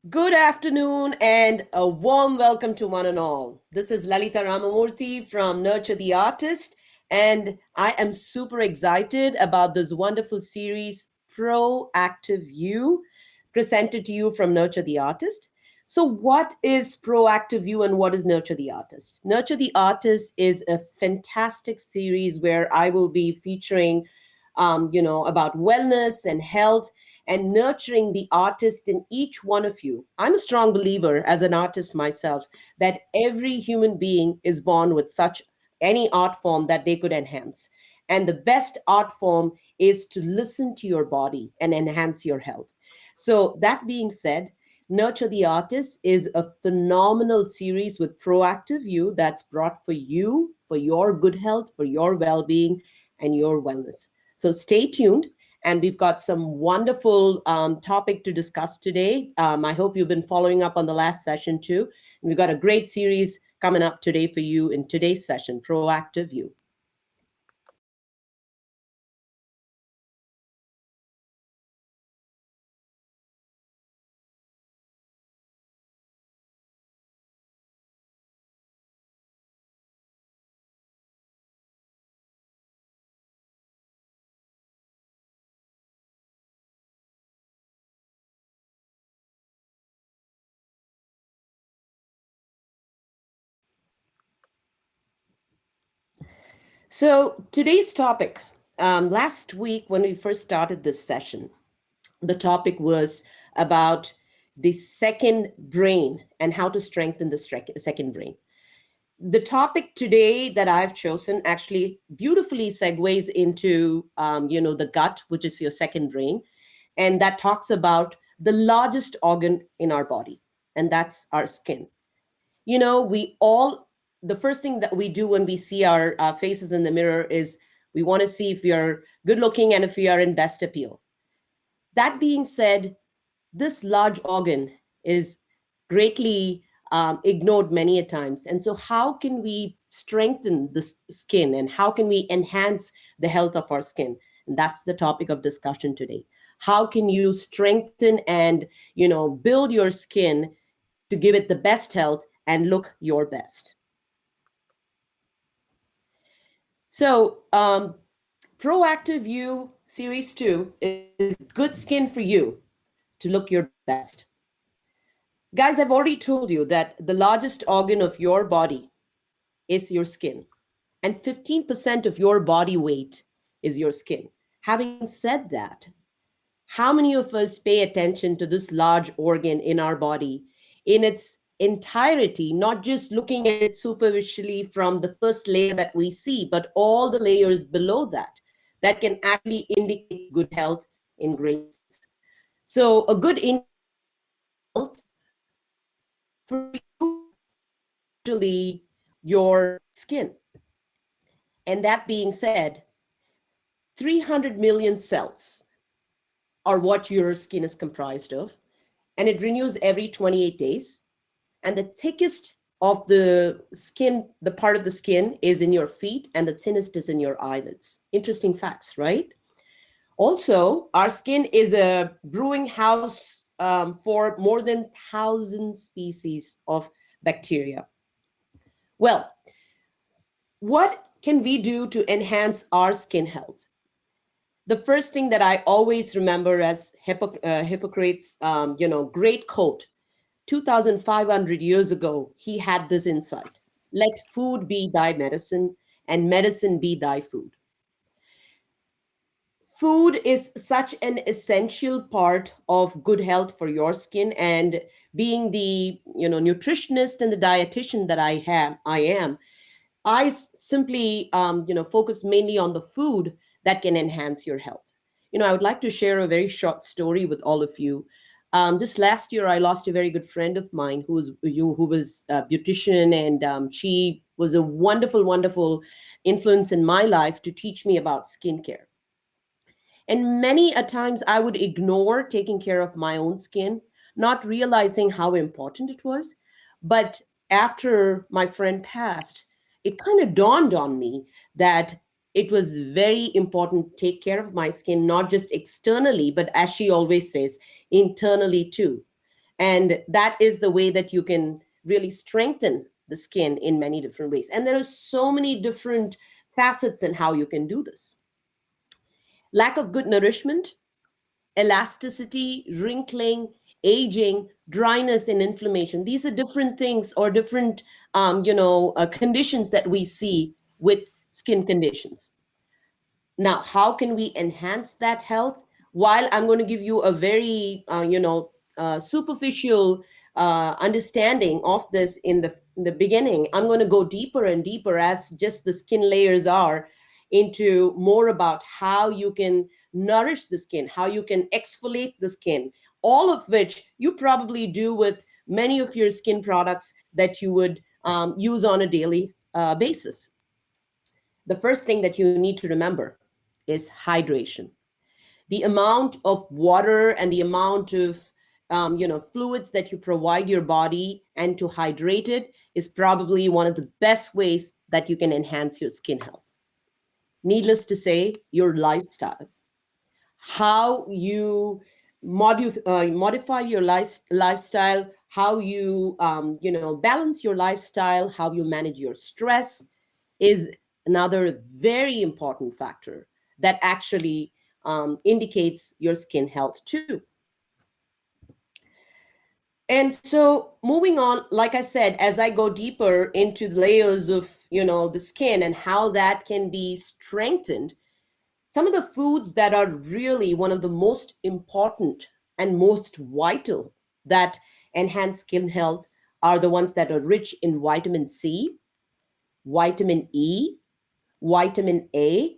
Good afternoon and a warm welcome to one and all. This is Lalitha Ramamoorthy from Nurture the Artist, and I am super excited about this wonderful series, Proactive You, presented to you from Nurture the Artist. So, what is Proactive You and what is Nurture the Artist? Nurture the Artist is a fantastic series where I will be featuring, about wellness and health and nurturing the artist in each one of you. I'm a strong believer as an artist myself that every human being is born with such any art form that they could enhance. And the best art form is to listen to your body and enhance your health. So, that being said, Nurture the Artist is a phenomenal series with proactive you that's brought for you, for your good health, for your well being, and your wellness. So, stay tuned and we've got some wonderful topic to discuss today. I hope you've been following up on the last session too. And we've got a great series coming up today for you in today's session, Proactive You. So today's topic, last week when we first started this session, the topic was about the second brain and how to strengthen the second brain. The topic today that I've chosen actually beautifully segues into, the gut, which is your second brain, and that talks about the largest organ in our body, and that's our skin. We all, the first thing that we do when we see our faces in the mirror is we want to see if we are good looking and if we are in best appeal. That being said, this large organ is greatly ignored many a times. And so, how can we strengthen the skin and how can we enhance the health of our skin? And that's the topic of discussion today. How can you strengthen and build your skin to give it the best health and look your best? So, Proactive You Series 2 is good skin for you to look your best. Guys, I've already told you that the largest organ of your body is your skin, and 15% of your body weight is your skin. Having said that, how many of us pay attention to this large organ in our body in its entirety, not just looking at it superficially from the first layer that we see, but all the layers below that that can actually indicate good health in great sense? So, a good indicator of health for you is actually your skin. And that being said, 300 million cells are what your skin is comprised of, and it renews every 28 days. And the thickest of the skin, the part of the skin, is in your feet, and the thinnest is in your eyelids. Interesting facts, right? Also, our skin is a brewing house for more than 1,000 species of bacteria. Well, what can we do to enhance our skin health? The first thing that I always remember as Hippocrates, great quote, 2,500 years ago, he had this insight: let food be thy medicine, and medicine be thy food. Food is such an essential part of good health for your skin, and being the nutritionist and the dietitian that I am, simply focus mainly on the food that can enhance your health. I would like to share a very short story with all of you. Just last year, I lost a very good friend of mine who was a beautician, and she was a wonderful, wonderful influence in my life to teach me about skincare. And many a times I would ignore taking care of my own skin, not realizing how important it was. But after my friend passed, it kind of dawned on me that it was very important to take care of my skin, not just externally, but as she always says, internally too. And that is the way that you can really strengthen the skin in many different ways. And there are so many different facets in how you can do this. Lack of good nourishment, elasticity, wrinkling, aging, dryness, and inflammation. These are different things or different, conditions that we see with skin conditions. Now, how can we enhance that health? While I'm going to give you a very, superficial understanding of this in the beginning, I'm going to go deeper and deeper as just the skin layers are into more about how you can nourish the skin, how you can exfoliate the skin, all of which you probably do with many of your skin products that you would use on a daily basis. The first thing that you need to remember is hydration. The amount of water and the amount of fluids that you provide your body and to hydrate it is probably one of the best ways that you can enhance your skin health. Needless to say, your lifestyle, how you modify your lifestyle, how you balance your lifestyle, how you manage your stress is another very important factor that actually indicates your skin health too. And so moving on, like I said, as I go deeper into the layers of the skin and how that can be strengthened, some of the foods that are really one of the most important and most vital that enhance skin health are the ones that are rich in vitamin C, vitamin E, vitamin A,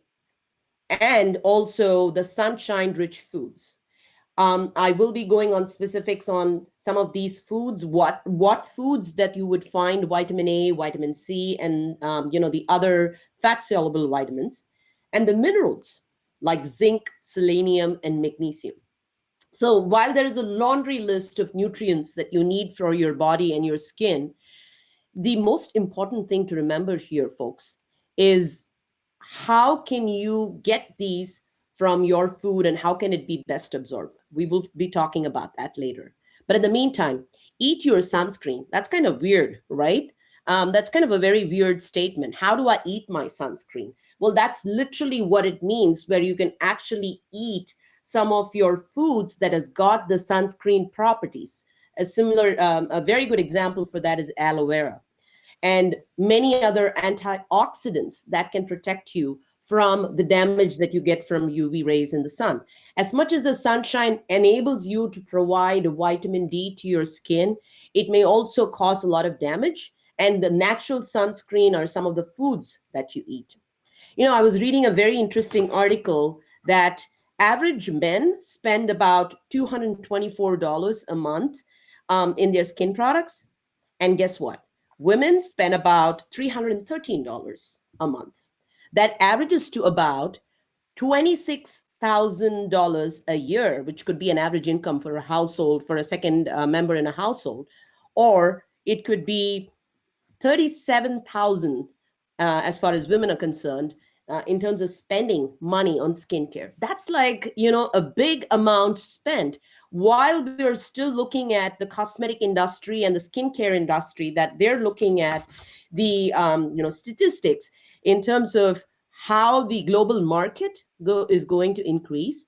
and also the sunshine rich foods. I will be going on specifics on some of these foods, what foods that you would find vitamin A, vitamin C, and the other fat soluble vitamins, and the minerals like zinc, selenium, and magnesium. So while there is a laundry list of nutrients that you need for your body and your skin, the most important thing to remember here, folks, is how can you get these from your food and how can it be best absorbed? We will be talking about that later. But in the meantime, eat your sunscreen. That's kind of weird, right? That's kind of a very weird statement. How do I eat my sunscreen? Well, that's literally what it means, where you can actually eat some of your foods that has got the sunscreen properties. A very good example for that is aloe vera and many other antioxidants that can protect you from the damage that you get from UV rays in the sun. As much as the sunshine enables you to provide vitamin D to your skin, it may also cause a lot of damage. And the natural sunscreen are some of the foods that you eat. I was reading a very interesting article that average men spend about $224 a month in their skin products. And guess what? Women spend about $313 a month. That averages to about $26,000 a year, which could be an average income for a household, for a second member in a household, or it could be 37,000 as far as women are concerned in terms of spending money on skincare. That's like, a big amount spent while we're still looking at the cosmetic industry and the skincare industry, that they're looking at the, statistics in terms of how the global market is going to increase.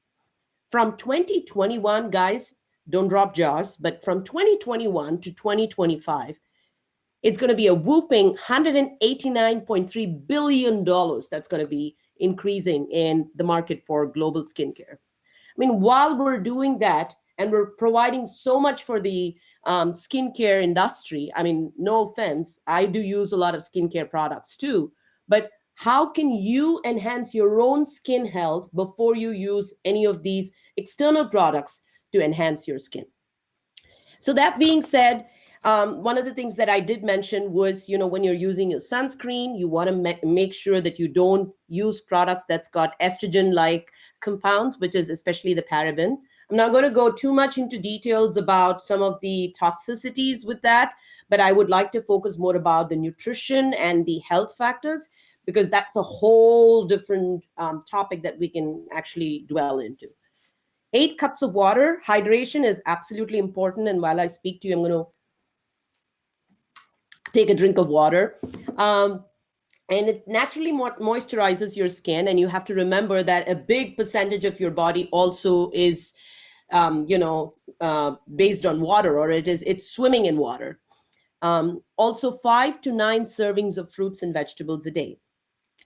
From 2021, guys, don't drop jaws, but from 2021 to 2025, it's going to be a whooping $189.3 billion that's going to be increasing in the market for global skincare. I mean, while we're doing that and we're providing so much for the skincare industry, I mean, no offense, I do use a lot of skincare products too, but how can you enhance your own skin health before you use any of these external products to enhance your skin? So that being said, one of the things that I did mention was, when you're using your sunscreen, you want to make sure that you don't use products that's got estrogen-like compounds, which is especially the paraben. I'm not going to go too much into details about some of the toxicities with that, but I would like to focus more about the nutrition and the health factors, because that's a whole different topic that we can actually dwell into. 8 cups of water. Hydration is absolutely important. And while I speak to you, I'm going to take a drink of water. Um, and it naturally moisturizes your skin. And you have to remember that a big percentage of your body also is, based on water, or it's swimming in water. Also, 5 to 9 servings of fruits and vegetables a day.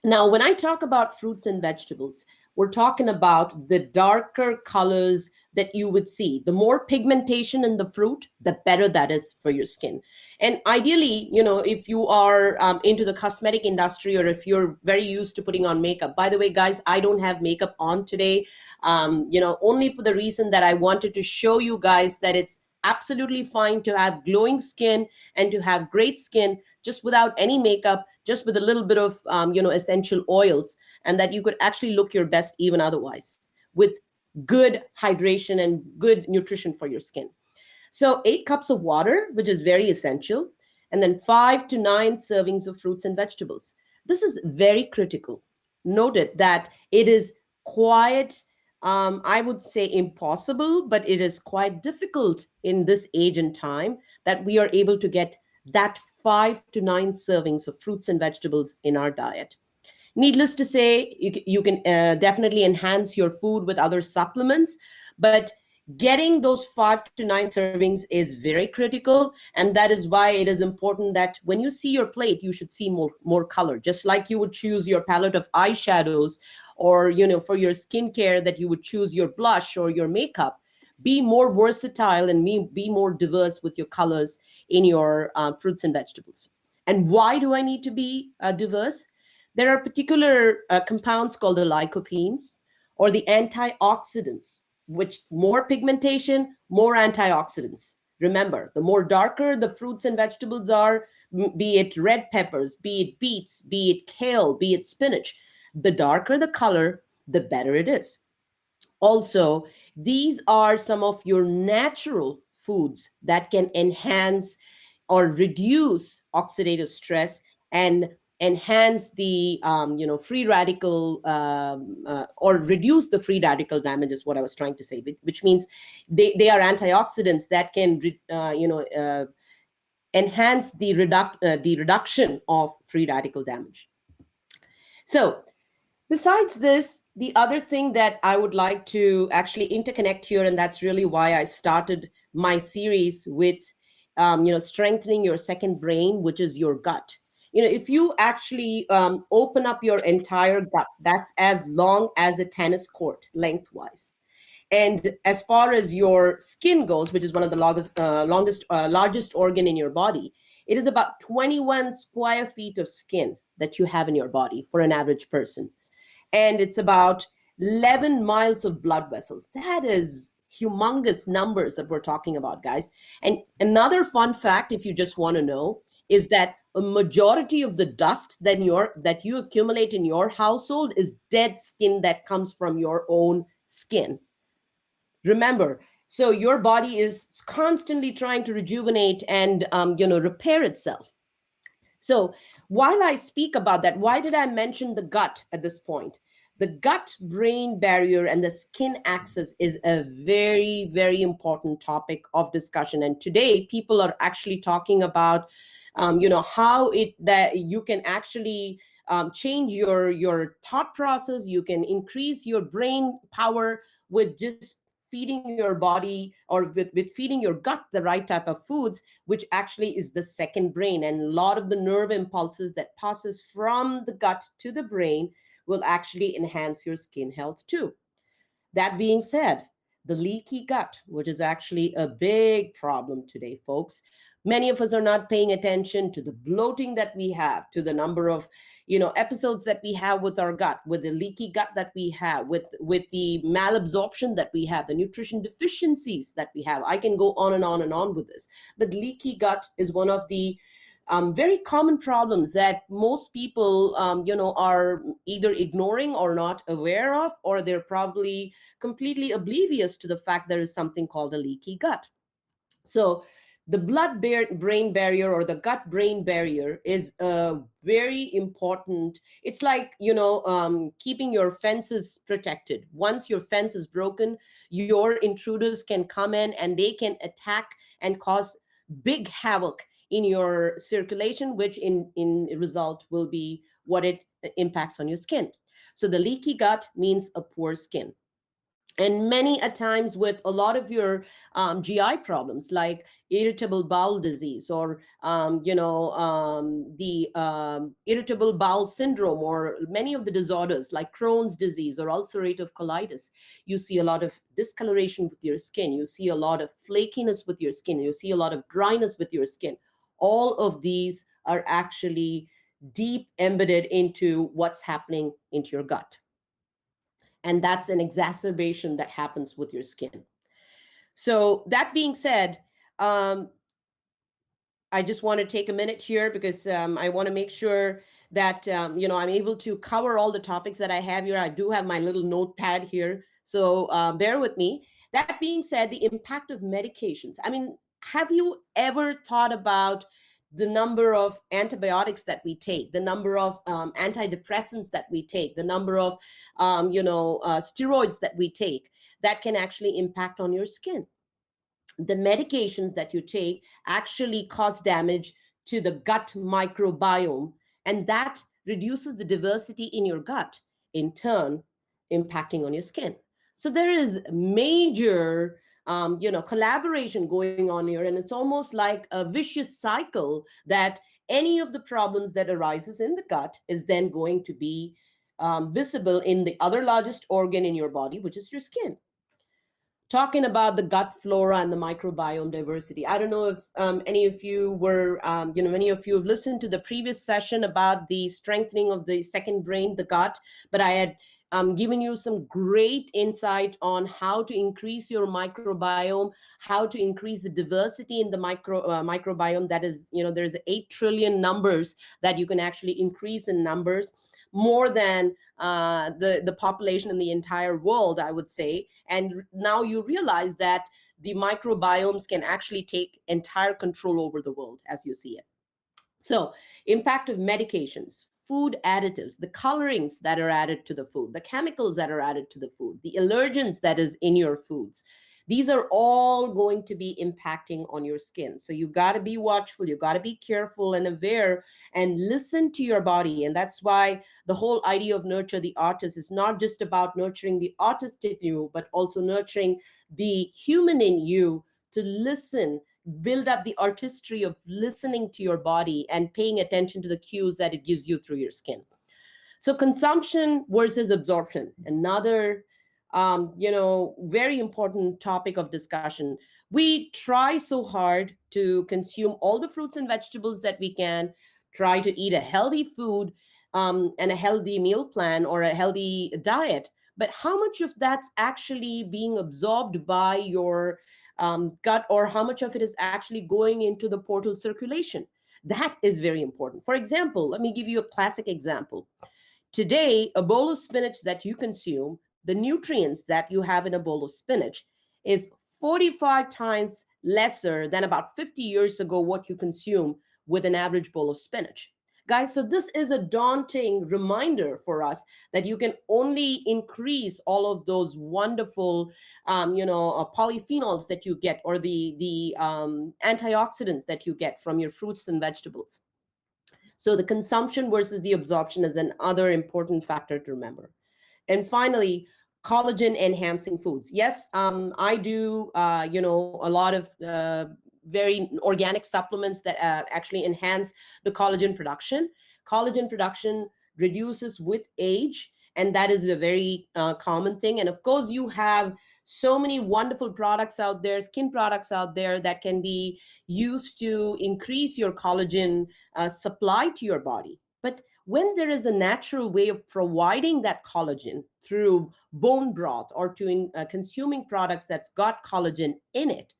Now, when I talk about fruits and vegetables, we're talking about the darker colors that you would see. The more pigmentation in the fruit, the better that is for your skin. And ideally, if you are into the cosmetic industry, or if you're very used to putting on makeup, by the way, guys, I don't have makeup on today, only for the reason that I wanted to show you guys that it's absolutely fine to have glowing skin and to have great skin just without any makeup, just with a little bit of essential oils, and that you could actually look your best even otherwise with good hydration and good nutrition for your skin. So 8 cups of water, which is very essential, and then 5 to 9 servings of fruits and vegetables. This is very critical. Note it that it is quite, I would say impossible, but it is quite difficult in this age and time that we are able to get that 5 to 9 servings of fruits and vegetables in our diet. Needless to say, you can definitely enhance your food with other supplements, but getting those 5 to 9 servings is very critical. And that is why it is important that when you see your plate, you should see more color, just like you would choose your palette of eyeshadows, or, for your skincare, that you would choose your blush or your makeup. Be more versatile and be more diverse with your colors in your fruits and vegetables. And why do I need to be diverse? There are particular compounds called the lycopenes, or the antioxidants, which more pigmentation, more antioxidants. Remember, the more darker the fruits and vegetables are, be it red peppers, be it beets, be it kale, be it spinach, the darker the color, the better it is. Also, these are some of your natural foods that can enhance or reduce oxidative stress and enhance the free radical, or reduce the free radical damage, is what I was trying to say, which means they are antioxidants that can enhance the reduction of free radical damage. So besides this, the other thing that I would like to actually interconnect here, and that's really why I started my series with, strengthening your second brain, which is your gut. If you actually open up your entire gut, that's as long as a tennis court lengthwise. And as far as your skin goes, which is one of the largest organ in your body, it is about 21 square feet of skin that you have in your body for an average person, and it's about 11 miles of blood vessels. That is humongous numbers that we're talking about, guys. And another fun fact, if you just want to know, is that a majority of the dust that you accumulate in your household is dead skin that comes from your own skin. Remember, so your body is constantly trying to rejuvenate and repair itself. So while I speak about that, why did I mention the gut at this point? The gut brain barrier and the skin axis is a very, very important topic of discussion. And today, people are actually talking about, how that you can actually change your thought process. You can increase your brain power with just feeding your body, or with feeding your gut the right type of foods, which actually is the second brain. And a lot of the nerve impulses that passes from the gut to the brain will actually enhance your skin health too. That being said, the leaky gut, which is actually a big problem today, folks. Many of us are not paying attention to the bloating that we have, to the number of, episodes that we have with our gut, with the leaky gut that we have, with the malabsorption that we have, the nutrition deficiencies that we have. I can go on and on and on with this. But leaky gut is one of the very common problems that most people, are either ignoring or not aware of, or they're probably completely oblivious to the fact there is something called a leaky gut. So The brain barrier, or the gut brain barrier, is very important. It's like, keeping your fences protected. Once your fence is broken, your intruders can come in and they can attack and cause big havoc in your circulation, which in result will be what it impacts on your skin. So the leaky gut means a poor skin. And many a times with a lot of your GI problems, like irritable bowel disease, or the irritable bowel syndrome, or many of the disorders like Crohn's disease or ulcerative colitis, you see a lot of discoloration with your skin, you see a lot of flakiness with your skin, you see a lot of dryness with your skin. All of these are actually deep embedded into what's happening into your gut, and that's an exacerbation that happens with your skin. So that being said, um, I just want to take a minute here because I want to make sure that I'm able to cover all the topics that I have here. I do have my little notepad here, so bear with me. That being said, the impact of medications. I mean, have you ever thought about the number of antibiotics that we take, the number of antidepressants that we take, the number of steroids that we take that can actually impact on your skin? The medications that you take actually cause damage to the gut microbiome, and that reduces the diversity in your gut, in turn impacting on your skin. So there is major collaboration going on here, and it's almost like a vicious cycle that any of the problems that arises in the gut is then going to be visible in the other largest organ in your body, which is your skin. Talking about the gut flora and the microbiome diversity. I don't know if any of you were, many of you have listened to the previous session about the strengthening of the second brain, the gut, but I had given you some great insight on how to increase your microbiome, how to increase the diversity in the microbiome. That is, there's 8 trillion numbers that you can actually increase in numbers, more than the population in the entire world, I would say. And now you realize that the microbiomes can actually take entire control over the world as you see it. So, impact of medications, food additives, the colorings that are added to the food, the chemicals that are added to the food, the allergens that is in your foods. These are all going to be impacting on your skin. So you got to be watchful, you got to be careful and aware and listen to your body. And that's why the whole idea of nurture the artist is not just about nurturing the artist in you, but also nurturing the human in you to listen, build up the artistry of listening to your body and paying attention to the cues that it gives you through your skin. So consumption versus absorption, another very important topic of discussion. We try so hard to consume all the fruits and vegetables that we can, try to eat a healthy food and a healthy meal plan or a healthy diet. But how much of that's actually being absorbed by your gut, or how much of it is actually going into the portal circulation? That is very important. For example, let me give you a classic example. Today, a bowl of spinach that you consume, the nutrients that you have in a bowl of spinach is 45 times lesser than about 50 years ago what you consume with an average bowl of spinach. Guys, so this is a daunting reminder for us that you can only increase all of those wonderful, polyphenols that you get, or the antioxidants that you get from your fruits and vegetables. So the consumption versus the absorption is another important factor to remember. And finally, collagen enhancing foods. Yes, I do, a lot of very organic supplements that actually enhance the collagen production. Collagen production reduces with age, and that is a very common thing. And of course, you have so many wonderful products out there, skin products out there that can be used to increase your collagen supply to your body. But when there is a natural way of providing that collagen through bone broth or to consuming products that's got collagen in it,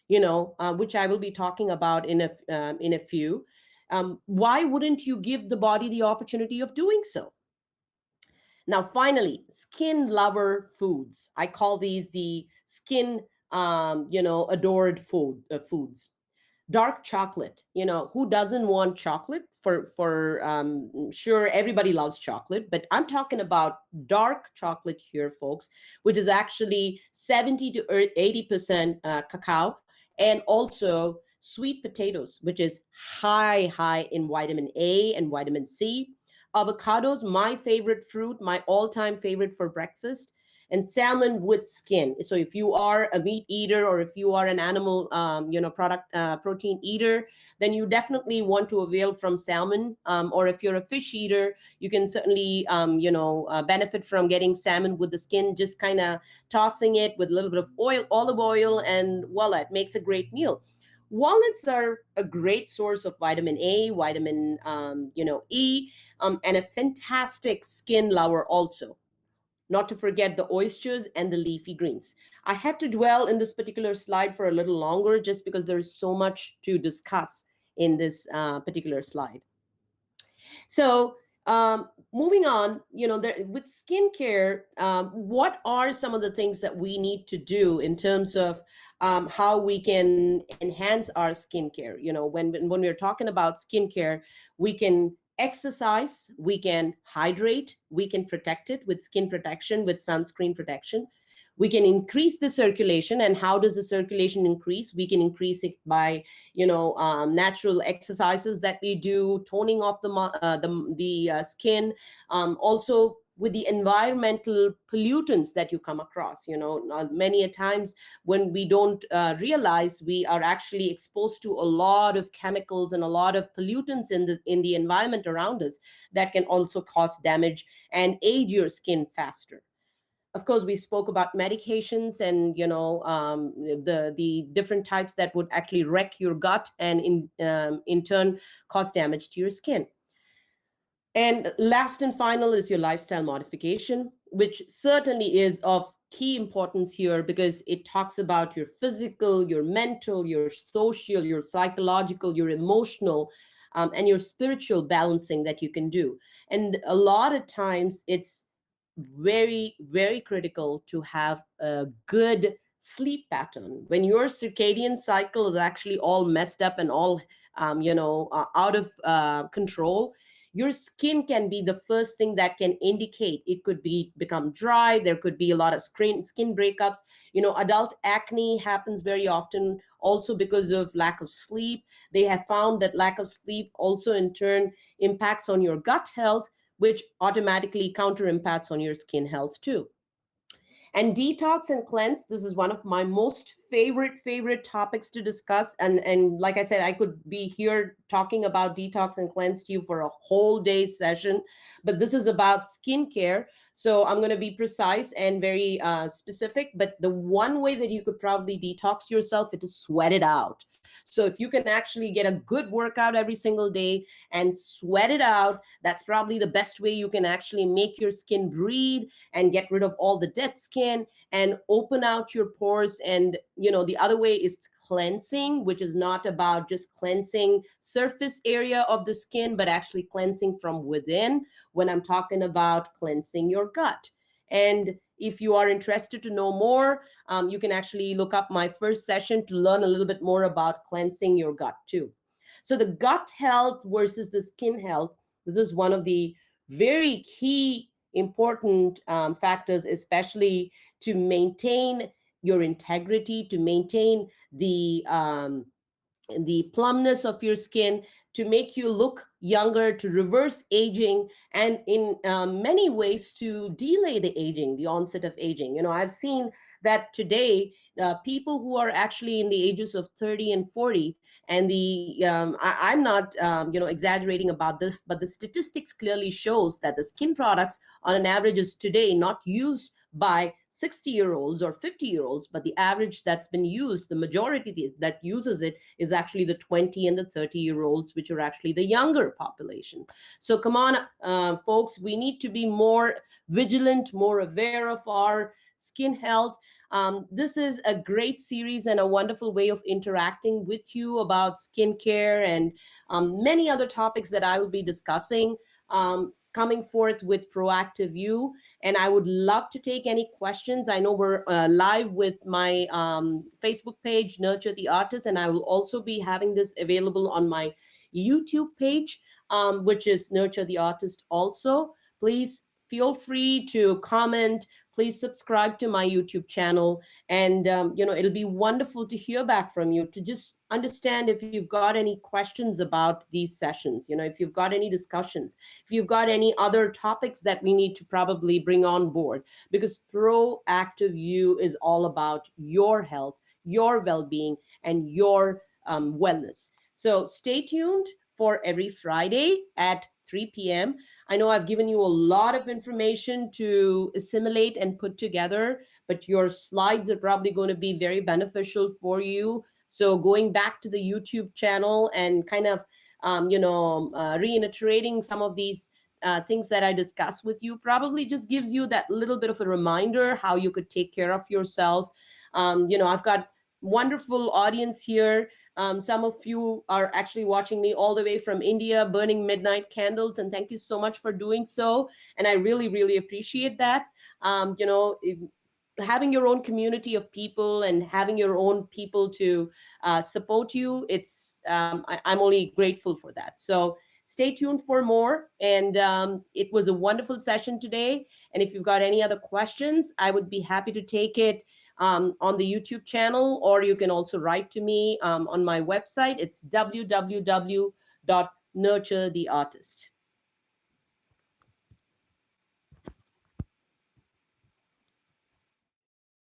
which I will be talking about in a few, why wouldn't you give the body the opportunity of doing so? Now, finally, skin lover foods. I call these the skin, adored foods. Dark chocolate. Who doesn't want chocolate? For sure, everybody loves chocolate, but I'm talking about dark chocolate here, folks, which is actually 70 to 80% cacao, and also sweet potatoes, which is high in vitamin A and vitamin C. Avocados, my favorite fruit, my all-time favorite for breakfast. And salmon with skin. So if you are a meat eater, or if you are an animal, protein eater, then you definitely want to avail from salmon. Or if you're a fish eater, you can certainly, benefit from getting salmon with the skin, just kind of tossing it with a little bit of oil, olive oil, and voila, it makes a great meal. Walnuts are a great source of vitamin A, vitamin E, and a fantastic skin lover also. Not to forget the oysters and the leafy greens. I had to dwell in this particular slide for a little longer just because there is so much to discuss in this particular slide. So, moving on, with skincare, what are some of the things that we need to do in terms of how we can enhance our skincare? When we're talking about skincare, we can exercise, we can hydrate, we can protect it with skin protection, with sunscreen protection. We can increase the circulation. And how does the circulation increase? We can increase it by natural exercises that we do, toning off the skin, also with the environmental pollutants that you come across. Many a times when we don't realize, we are actually exposed to a lot of chemicals and a lot of pollutants in the environment around us that can also cause damage and age your skin faster. Of course, we spoke about medications and the different types that would actually wreck your gut and in turn cause damage to your skin. And last and final is your lifestyle modification, which certainly is of key importance here because it talks about your physical, your mental, your social, your psychological, your emotional, and your spiritual balancing that you can do. And a lot of times it's very critical to have a good sleep pattern. When your circadian cycle is actually all messed up and all out of control, your skin can be the first thing that can indicate. It could become dry. There could be a lot of skin breakups. Adult acne happens very often also because of lack of sleep. They have found that lack of sleep also in turn impacts on your gut health, which automatically counter impacts on your skin health too. And detox and cleanse, this is one of my most favorite topics to discuss. And like I said, I could be here talking about detox and cleanse to you for a whole day session, but this is about skincare. So I'm going to be precise and very specific, but the one way that you could probably detox yourself is to sweat it out. So if you can actually get a good workout every single day and sweat it out, that's probably the best way you can actually make your skin breathe and get rid of all the dead skin and open out your pores. And the other way is cleansing, which is not about just cleansing surface area of the skin, but actually cleansing from within when I'm talking about cleansing your gut. And if you are interested to know more, you can actually look up my first session to learn a little bit more about cleansing your gut too. So the gut health versus the skin health, this is one of the very key important factors, especially to maintain your integrity, to maintain the plumpness of your skin, to make you look younger, to reverse aging, and in many ways to delay the aging, the onset of aging. I've seen that today, people who are actually in the ages of 30 and 40, and I'm not exaggerating about this, but the statistics clearly shows that the skin products on an average is today not used by 60-year-olds or 50-year-olds, but the average that's been used, the majority that uses it is actually the 20 and the 30-year-olds, which are actually the younger population. So come on, folks, we need to be more vigilant, more aware of our skin health. This is a great series and a wonderful way of interacting with you about skincare and many other topics that I will be discussing coming forth with Proactive You. and I would love to take any questions. I know we're live with my Facebook page, Nurture the Artist, and I will also be having this available on my YouTube page, which is Nurture the Artist also. Please feel free to comment. Please subscribe to my YouTube channel, and it'll be wonderful to hear back from you, to just understand if you've got any questions about these sessions, if you've got any discussions, if you've got any other topics that we need to probably bring on board, because proactive you is all about your health, your well-being, and your wellness. So stay tuned for every Friday at 3 p.m. I know I've given you a lot of information to assimilate and put together, but your slides are probably going to be very beneficial for you. So going back to the YouTube channel and kind of, reiterating some of these things that I discussed with you probably just gives you that little bit of a reminder how you could take care of yourself. I've got wonderful audience here. Some of you are actually watching me all the way from India, burning midnight candles, and thank you so much for doing so. And I really, really appreciate that. Having your own community of people and having your own people to support you, I'm only grateful for that. So stay tuned for more. And it was a wonderful session today. And if you've got any other questions, I would be happy to take it on the YouTube channel, or you can also write to me on my website. It's www.nurturetheartist.